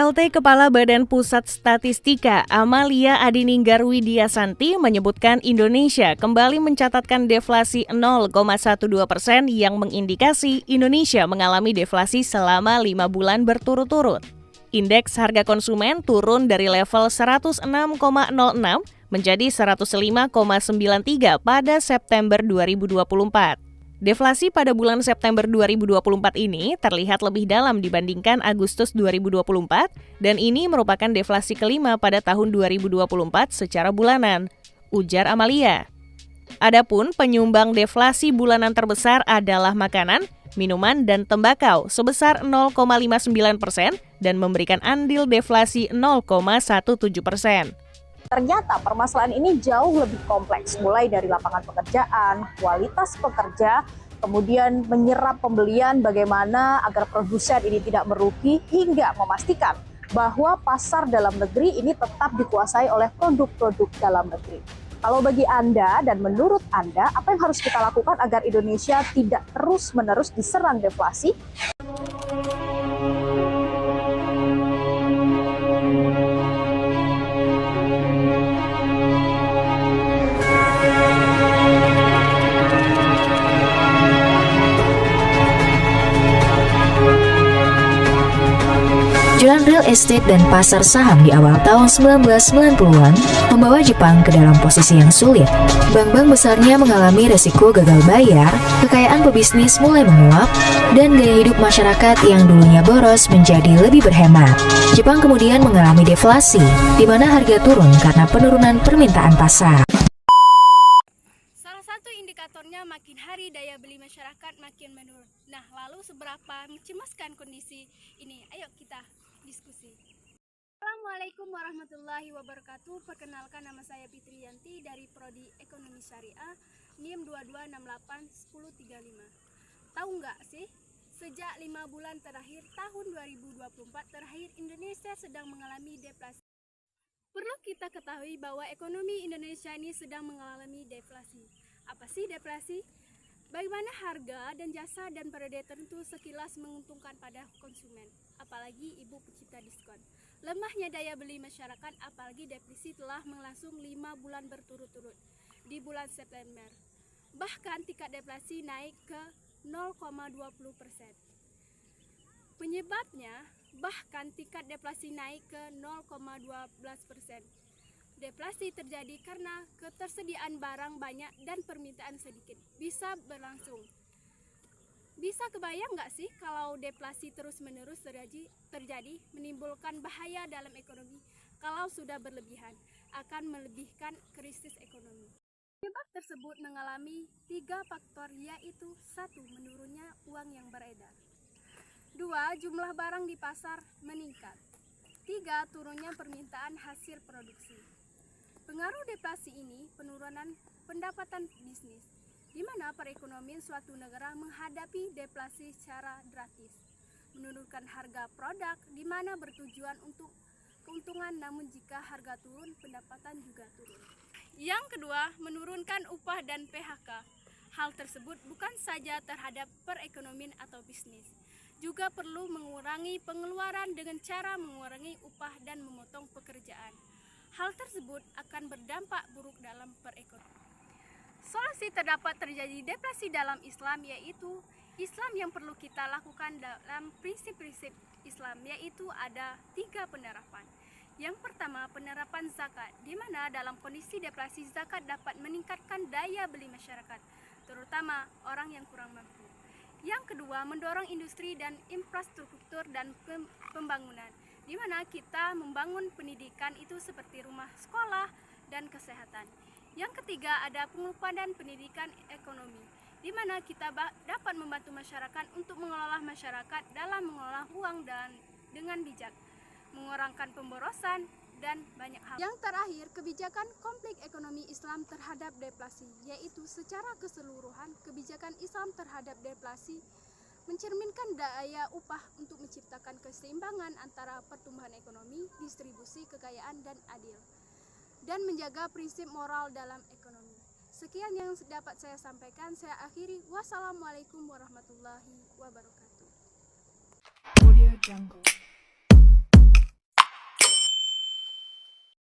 PLT Kepala Badan Pusat Statistika Amalia Adininggar Widiasanti menyebutkan Indonesia kembali mencatatkan deflasi 0,12% yang mengindikasi Indonesia mengalami deflasi selama 5 bulan berturut-turut. Indeks harga konsumen turun dari level 106,06 menjadi 105,93 pada September 2024. Deflasi pada bulan September 2024 ini terlihat lebih dalam dibandingkan Agustus 2024 dan ini merupakan deflasi kelima pada tahun 2024 secara bulanan, ujar Amalia. Adapun penyumbang deflasi bulanan terbesar adalah makanan, minuman, dan tembakau sebesar 0,59% dan memberikan andil deflasi 0,17%. Ternyata permasalahan ini jauh lebih kompleks, mulai dari lapangan pekerjaan, kualitas pekerja, kemudian menyerap pembelian, bagaimana agar produsen ini tidak merugi, hingga memastikan bahwa pasar dalam negeri ini tetap dikuasai oleh produk-produk dalam negeri. Kalau bagi Anda dan menurut Anda, apa yang harus kita lakukan agar Indonesia tidak terus-menerus diserang deflasi? Jalan real estate dan pasar saham di awal tahun 1990-an membawa Jepang ke dalam posisi yang sulit. Bank-bank besarnya mengalami resiko gagal bayar, kekayaan pebisnis mulai menguap, dan gaya hidup masyarakat yang dulunya boros menjadi lebih berhemat. Jepang kemudian mengalami deflasi, di mana harga turun karena penurunan permintaan pasar. Salah satu indikatornya makin hari daya beli masyarakat makin menurun. Nah, lalu seberapa mencemaskan kondisi ini? Ayo kita diskusi. Assalamualaikum warahmatullahi wabarakatuh. Perkenalkan, nama saya Fitri Yanti dari Prodi Ekonomi Syariah NIM 22681035. Tahu nggak sih, sejak 5 bulan terakhir tahun 2024 terakhir Indonesia sedang mengalami deflasi. Perlu kita ketahui bahwa ekonomi Indonesia ini sedang mengalami deflasi. Apa sih deflasi? Bagaimana harga dan jasa dan produk tertentu sekilas menguntungkan pada konsumen, apalagi ibu pencipta diskon. Lemahnya daya beli masyarakat, apalagi deflasi telah berlangsung 5 bulan berturut-turut di bulan September. Bahkan tingkat deflasi naik ke 0,20%. Penyebabnya, bahkan tingkat deflasi naik ke 0,12%. Deflasi terjadi karena ketersediaan barang banyak dan permintaan sedikit. Bisa berlangsung. Bisa kebayang nggak sih kalau deflasi terus-menerus terjadi menimbulkan bahaya dalam ekonomi? Kalau sudah berlebihan, akan melebihkan krisis ekonomi. Penyebab tersebut mengalami 3 faktor, yaitu 1. Menurunnya uang yang beredar. 2. Jumlah barang di pasar meningkat. 3. Turunnya permintaan hasil produksi. Pengaruh deflasi ini penurunan pendapatan bisnis, di mana perekonomian suatu negara menghadapi deflasi secara drastis, menurunkan harga produk, di mana bertujuan untuk keuntungan, namun jika harga turun, pendapatan juga turun. Yang kedua, menurunkan upah dan PHK. Hal tersebut bukan saja terhadap perekonomian atau bisnis, juga perlu mengurangi pengeluaran dengan cara mengurangi upah dan memotong pekerjaan. Hal tersebut akan berdampak buruk dalam perekonomian. Solusi terdapat terjadi deflasi dalam Islam, yaitu Islam yang perlu kita lakukan dalam prinsip-prinsip Islam, yaitu ada 3 penerapan. Yang pertama, penerapan zakat, di mana dalam kondisi deflasi zakat dapat meningkatkan daya beli masyarakat, terutama orang yang kurang mampu. Yang kedua, mendorong industri dan infrastruktur dan pembangunan, di mana kita membangun pendidikan itu seperti rumah sekolah dan kesehatan. Yang ketiga, ada pengupahan pendidikan ekonomi, di mana kita dapat membantu masyarakat untuk mengelola masyarakat dalam mengelola uang dan dengan bijak, mengurangkan pemborosan, dan banyak hal. Yang terakhir, kebijakan konflik ekonomi Islam terhadap deflasi, yaitu secara keseluruhan kebijakan Islam terhadap deflasi mencerminkan daya upah untuk menciptakan keseimbangan antara pertumbuhan ekonomi, distribusi kekayaan, dan adil, dan menjaga prinsip moral dalam ekonomi. Sekian yang dapat saya sampaikan, saya akhiri. Wassalamualaikum warahmatullahi wabarakatuh.